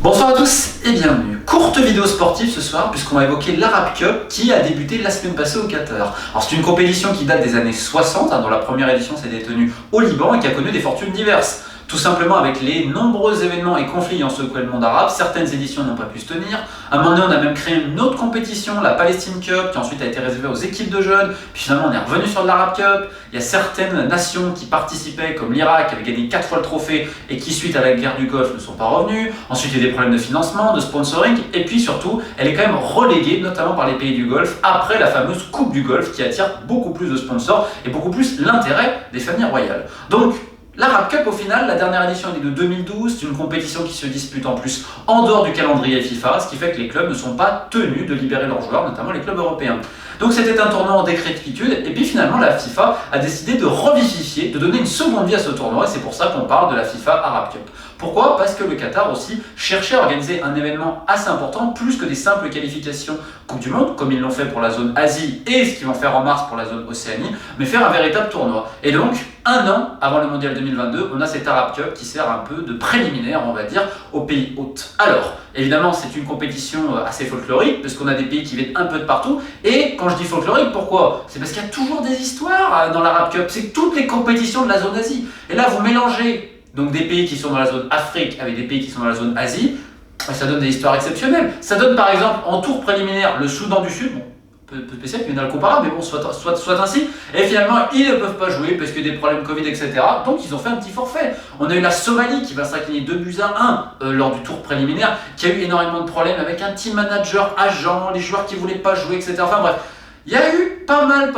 Bonsoir à tous et bienvenue. Courte vidéo sportive ce soir puisqu'on va évoquer l'Arab Cup qui a débuté la semaine passée au Qatar. Alors c'est une compétition qui date des années 60, dont la première édition s'était tenue au Liban et qui a connu des fortunes diverses. Tout simplement avec les nombreux événements et conflits ayant secoué le monde arabe, certaines éditions n'ont pas pu se tenir. À un moment donné, on a même créé une autre compétition, la Palestine Cup, qui ensuite a été réservée aux équipes de jeunes. Puis finalement, on est revenu sur l'Arab Cup. Il y a certaines nations qui participaient, comme l'Irak, qui avait gagné 4 fois le trophée et qui, suite à la guerre du Golfe, ne sont pas revenus. Ensuite, il y a des problèmes de financement, de sponsoring. Et puis surtout, elle est quand même reléguée, notamment par les pays du Golfe, après la fameuse Coupe du Golfe, qui attire beaucoup plus de sponsors et beaucoup plus l'intérêt des familles royales. Donc, l'Arab Cup, au final, la dernière édition est de 2012, c'est une compétition qui se dispute en plus en dehors du calendrier FIFA, ce qui fait que les clubs ne sont pas tenus de libérer leurs joueurs, notamment les clubs européens. Donc c'était un tournoi en décrépitude, et puis finalement la FIFA a décidé de revivifier, de donner une seconde vie à ce tournoi, et c'est pour ça qu'on parle de la FIFA Arab Cup. Pourquoi ? Parce que le Qatar aussi cherchait à organiser un événement assez important, plus que des simples qualifications Coupe du Monde, comme ils l'ont fait pour la zone Asie et ce qu'ils vont faire en mars pour la zone Océanie, mais faire un véritable tournoi. Et donc, un an avant le Mondial 2022, on a cet Arab Cup qui sert un peu de préliminaire, on va dire, aux pays hôtes. Alors, évidemment, c'est une compétition assez folklorique, parce qu'on a des pays qui viennent un peu de partout, et quand je dis folklorique, pourquoi ? C'est parce qu'il y a toujours des histoires dans l'Arab Cup, c'est toutes les compétitions de la zone Asie. Et là, vous mélangez donc des pays qui sont dans la zone Afrique avec des pays qui sont dans la zone Asie, ça donne des histoires exceptionnelles. Ça donne par exemple en tour préliminaire le Soudan du Sud, bon, peu spécial, mais dans le comparable, mais bon, soit ainsi. Et finalement, ils ne peuvent pas jouer parce qu'il y a des problèmes Covid, etc. Donc ils ont fait un petit forfait. On a eu la Somalie qui va s'incliner 2-1 lors du tour préliminaire, qui a eu énormément de problèmes avec un team manager, agent, les joueurs qui ne voulaient pas jouer, etc. Enfin bref. Il y a eu pas mal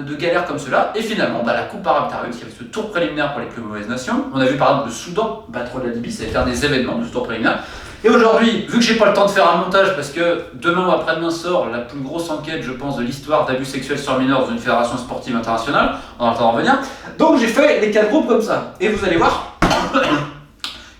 de galères comme cela, et finalement, la Coupe Arabe Tarus, qui avait ce tour préliminaire pour les plus mauvaises nations. On a vu par exemple le Soudan battre la Libye, ça allait faire des événements de ce tour préliminaire. Et aujourd'hui, vu que j'ai pas le temps de faire un montage, parce que demain ou après-demain sort la plus grosse enquête, je pense, de l'histoire d'abus sexuels sur mineurs dans une fédération sportive internationale, on aura le temps d'en revenir, donc j'ai fait les 4 groupes comme ça. Et vous allez voir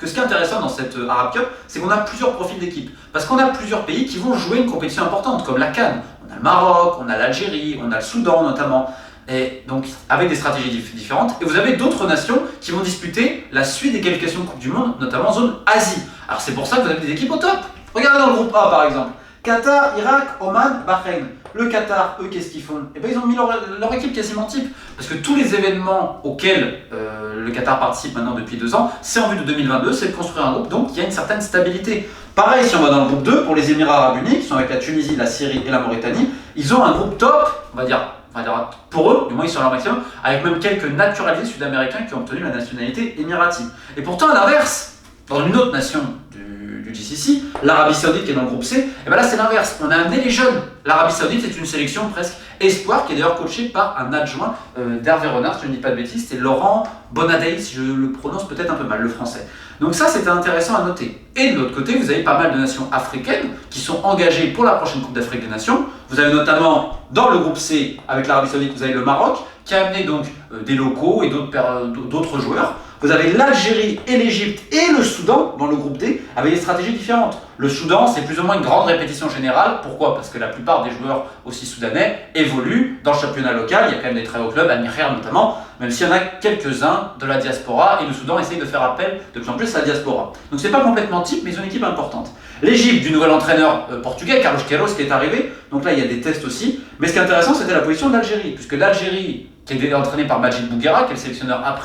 que ce qui est intéressant dans cette Arab Cup, c'est qu'on a plusieurs profils d'équipes. Parce qu'on a plusieurs pays qui vont jouer une compétition importante, comme la CAN. On a le Maroc, on a l'Algérie, on a le Soudan notamment. Et donc, avec des stratégies différentes. Et vous avez d'autres nations qui vont disputer la suite des qualifications de Coupe du Monde, notamment en zone Asie. Alors c'est pour ça que vous avez des équipes au top. Regardez dans le groupe A par exemple. Qatar, Irak, Oman, Bahreïn. Le Qatar, eux, qu'est-ce qu'ils font ? Eh bien, ils ont mis leur équipe quasiment type. Parce que tous les événements auxquels le Qatar participe maintenant depuis 2 ans, c'est en vue de 2022, c'est de construire un groupe, donc il y a une certaine stabilité. Pareil, si on va dans le groupe 2, pour les Émirats Arabes Unis, qui sont avec la Tunisie, la Syrie et la Mauritanie, ils ont un groupe top, on va dire pour eux, du moins ils sont à leur maximum, avec même quelques naturalisés sud-américains qui ont obtenu la nationalité émiratie. Et pourtant, à l'inverse, dans une autre nation du GCC, l'Arabie Saoudite qui est dans le groupe C, et bien là c'est l'inverse, on a amené les jeunes. L'Arabie Saoudite c'est une sélection presque espoir qui est d'ailleurs coachée par un adjoint d'Hervé Renard, si je ne dis pas de bêtises, c'est Laurent Bonadei, si je le prononce peut-être un peu mal, le français. Donc ça c'était intéressant à noter. Et de l'autre côté, vous avez pas mal de nations africaines qui sont engagées pour la prochaine Coupe d'Afrique des Nations. Vous avez notamment dans le groupe C avec l'Arabie Saoudite, vous avez le Maroc qui a amené donc des locaux et d'autres joueurs. Vous avez l'Algérie et l'Égypte et le Soudan dans le groupe D avec des stratégies différentes. Le Soudan, c'est plus ou moins une grande répétition générale. Pourquoi ? Parce que la plupart des joueurs aussi soudanais évoluent dans le championnat local. Il y a quand même des très hauts clubs, Al-Mihrir notamment, même s'il y en a quelques-uns de la diaspora. Et le Soudan essaye de faire appel de plus en plus à la diaspora. Donc c'est pas complètement type, mais ils ont une équipe importante. L'Égypte, du nouvel entraîneur portugais, Carlos Queiroz, qui est arrivé. Donc là, il y a des tests aussi. Mais ce qui est intéressant, c'était la position de l'Algérie. Puisque l'Algérie, qui est entraînée par Majid Bouguera, qui est le sélectionneur A',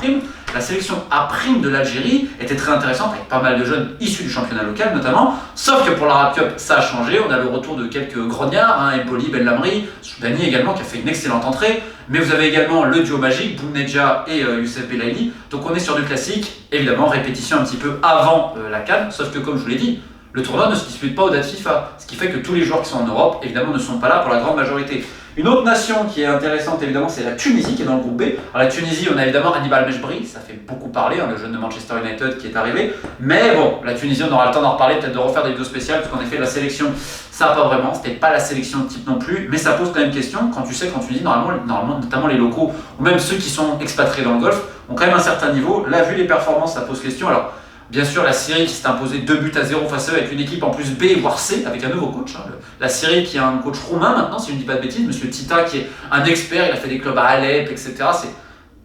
la sélection A' de l'Algérie était très intéressante, avec pas mal de jeunes issus du championnat local notamment. Sauf que pour l'Arab Cup, ça a changé. On a le retour de quelques grognards, Empoli, Bellamri, Soudani également, qui a fait une excellente entrée. Mais vous avez également le duo magique, Bounedjah et Youssef Belaïli. Donc on est sur du classique, évidemment, répétition un petit peu avant la CAN. Sauf que comme je vous l'ai dit, le tournoi ne se dispute pas aux dates FIFA. Ce qui fait que tous les joueurs qui sont en Europe, évidemment, ne sont pas là pour la grande majorité. Une autre nation qui est intéressante, évidemment, c'est la Tunisie qui est dans le groupe B. Alors la Tunisie, on a évidemment Hannibal Mejbri, ça fait beaucoup parler, le jeune de Manchester United qui est arrivé. Mais bon, la Tunisie, on aura le temps d'en reparler, peut-être de refaire des vidéos spéciales, parce qu'en effet, la sélection, ça va pas vraiment, c'était pas la sélection de type non plus, mais ça pose quand même question, quand tu sais qu'en Tunisie, normalement, notamment les locaux, ou même ceux qui sont expatriés dans le Golfe, ont quand même un certain niveau. Là, vu les performances, ça pose question. Alors, bien sûr, la Syrie qui s'est imposée 2-0 face à eux avec une équipe en plus B voire C avec un nouveau coach. La Syrie qui a un coach roumain maintenant, si je ne dis pas de bêtises, Monsieur Tita qui est un expert, il a fait des clubs à Alep, etc. C'est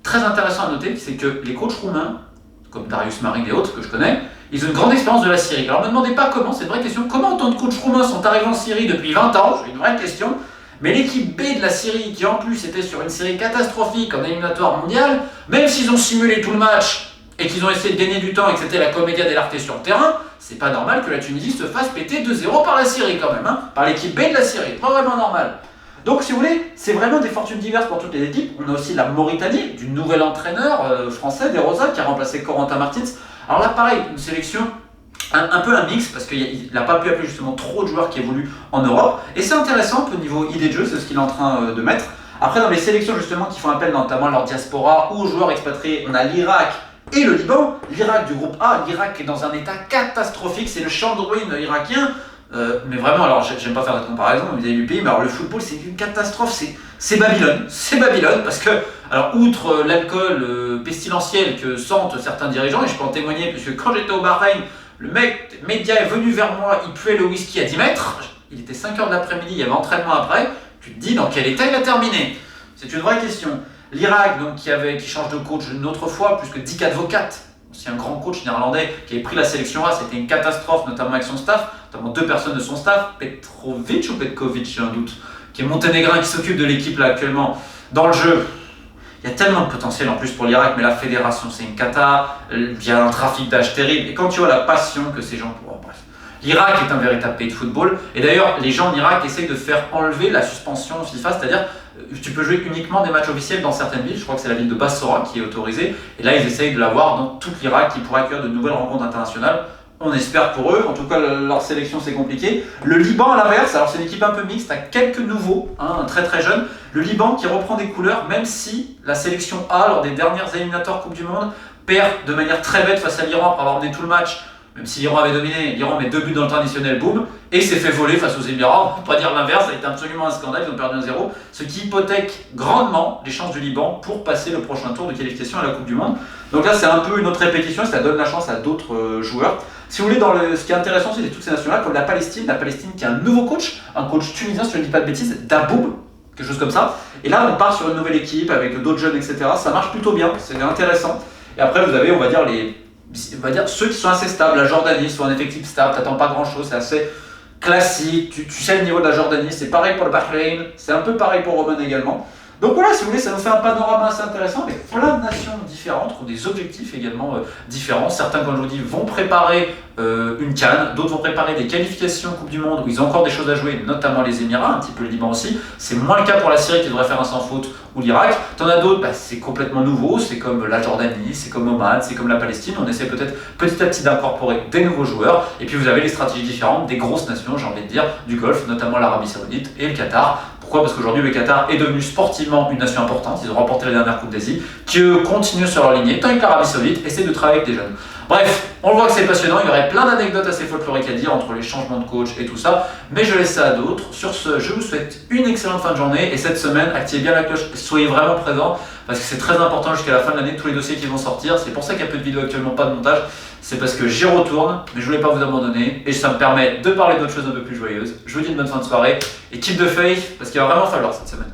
très intéressant à noter, c'est que les coachs roumains, comme Darius Marin et autres que je connais, Ils ont une grande expérience de la Syrie. Alors, ne me demandez pas comment, c'est une vraie question. Comment autant de coachs roumains sont arrivés en Syrie depuis 20 ans? C'est une vraie question. Mais l'équipe B de la Syrie, qui en plus était sur une série catastrophique en éliminatoire mondial, même s'ils ont simulé tout le match et qu'ils ont essayé de gagner du temps et que c'était la commedia dell'arte sur le terrain, c'est pas normal que la Tunisie se fasse péter 2-0 par la Syrie quand même, hein, par l'équipe B de la Syrie. Pas vraiment normal. Donc si vous voulez, c'est vraiment des fortunes diverses pour toutes les équipes. On a aussi la Mauritanie, du nouvel entraîneur français, De Rosa, qui a remplacé Corentin Martins. Alors là pareil, une sélection un peu un mix, parce qu'il n'a pas pu appeler justement trop de joueurs qui évoluent en Europe. Et c'est intéressant au niveau idée de jeu, c'est ce qu'il est en train de mettre. Après dans les sélections justement qui font appel notamment à leur diaspora ou aux joueurs expatriés, on a l'Irak et le Liban. L'Irak du groupe A, l'Irak est dans un état catastrophique, c'est le champ de ruines irakien. Mais vraiment, alors j'aime pas faire de comparaison vis-à-vis du pays, mais alors le football c'est une catastrophe, c'est Babylone, parce que, alors outre l'alcool pestilentiel que sentent certains dirigeants, et je peux en témoigner, puisque quand j'étais au Bahreïn, le média est venu vers moi, il puait le whisky à 10 mètres, il était 5h de l'après-midi, il y avait entraînement après, tu te dis dans quel état il a terminé? C'est une vraie question. L'Irak, donc, qui change de coach une autre fois, plus que Dick Advocat, aussi un grand coach néerlandais qui avait pris la sélection A, c'était une catastrophe, notamment avec son staff, notamment 2 personnes de son staff, Petrovic ou Petkovic, j'ai un doute, qui est monténégrin, qui s'occupe de l'équipe là actuellement. Dans le jeu, il y a tellement de potentiel en plus pour l'Irak, mais la fédération c'est une cata, il y a un trafic d'âge terrible, et quand tu vois la passion que ces gens pour... bref. L'Irak est un véritable pays de football, et d'ailleurs les gens en Irak essayent de faire enlever la suspension FIFA, c'est-à-dire tu peux jouer uniquement des matchs officiels dans certaines villes, je crois que c'est la ville de Bassora qui est autorisée, et là ils essayent de l'avoir dans toute l'Irak qui pourrait accueillir de nouvelles rencontres internationales. On espère pour eux, en tout cas leur sélection c'est compliqué. Le Liban à l'inverse, alors c'est une équipe un peu mixte, à quelques nouveaux, très très jeunes. Le Liban qui reprend des couleurs, même si la sélection A, lors des dernières éliminatoires Coupe du Monde, perd de manière très bête face à l'Iran après avoir mené tout le match. Même si l'Iran avait dominé, l'Iran met 2 buts dans le temps additionnel, boum, et s'est fait voler face aux Émirats. On ne peut pas dire l'inverse, ça a été absolument un scandale, ils ont perdu 1-0, ce qui hypothèque grandement les chances du Liban pour passer le prochain tour de qualification à la Coupe du Monde. Donc là c'est un peu une autre répétition, ça donne la chance à d'autres joueurs. Si vous voulez, ce qui est intéressant, c'est toutes ces nations-là, comme la Palestine qui a un nouveau coach, un coach tunisien, si je ne dis pas de bêtises, Daboub, quelque chose comme ça. Et là, on part sur une nouvelle équipe avec d'autres jeunes, etc. Ça marche plutôt bien, c'est intéressant. Et après, vous avez, on va dire ceux qui sont assez stables. La Jordanie, soit un effectif stable, t'attends pas grand-chose, c'est assez classique. Tu sais le niveau de la Jordanie, c'est pareil pour le Bahreïn, c'est un peu pareil pour Oman également. Donc voilà, si vous voulez, ça nous fait un panorama assez intéressant avec plein de nations différentes, qui ont des objectifs également différents. Certains, comme je vous dis, vont préparer une CAN, d'autres vont préparer des qualifications Coupe du Monde où ils ont encore des choses à jouer, notamment les Émirats, un petit peu le Liban aussi. C'est moins le cas pour la Syrie qui devrait faire un sans faute ou l'Irak. T'en as d'autres, c'est complètement nouveau, c'est comme la Jordanie, c'est comme Oman, c'est comme la Palestine. On essaie peut-être petit à petit d'incorporer des nouveaux joueurs. Et puis vous avez les stratégies différentes des grosses nations, j'ai envie de dire, du Golfe, notamment l'Arabie Saoudite et le Qatar. Pourquoi? Parce qu'aujourd'hui, le Qatar est devenu sportivement une nation importante. Ils ont remporté la dernière Coupe d'Asie, qui eux continuent sur leur lignée, tant que l'Arabie Saoudite essaie de travailler avec des jeunes. Bref, on le voit que c'est passionnant. Il y aurait plein d'anecdotes assez folkloriques à dire entre les changements de coach et tout ça, mais je laisse ça à d'autres. Sur ce, je vous souhaite une excellente fin de journée et cette semaine, activez bien la cloche, soyez vraiment présents parce que c'est très important jusqu'à la fin de l'année, tous les dossiers qui vont sortir. C'est pour ça qu'il y a peu de vidéos actuellement, pas de montage. C'est parce que j'y retourne, mais je voulais pas vous abandonner et ça me permet de parler d'autres choses un peu plus joyeuses. Je vous dis une bonne fin de soirée et keep the faith parce qu'il va vraiment falloir cette semaine.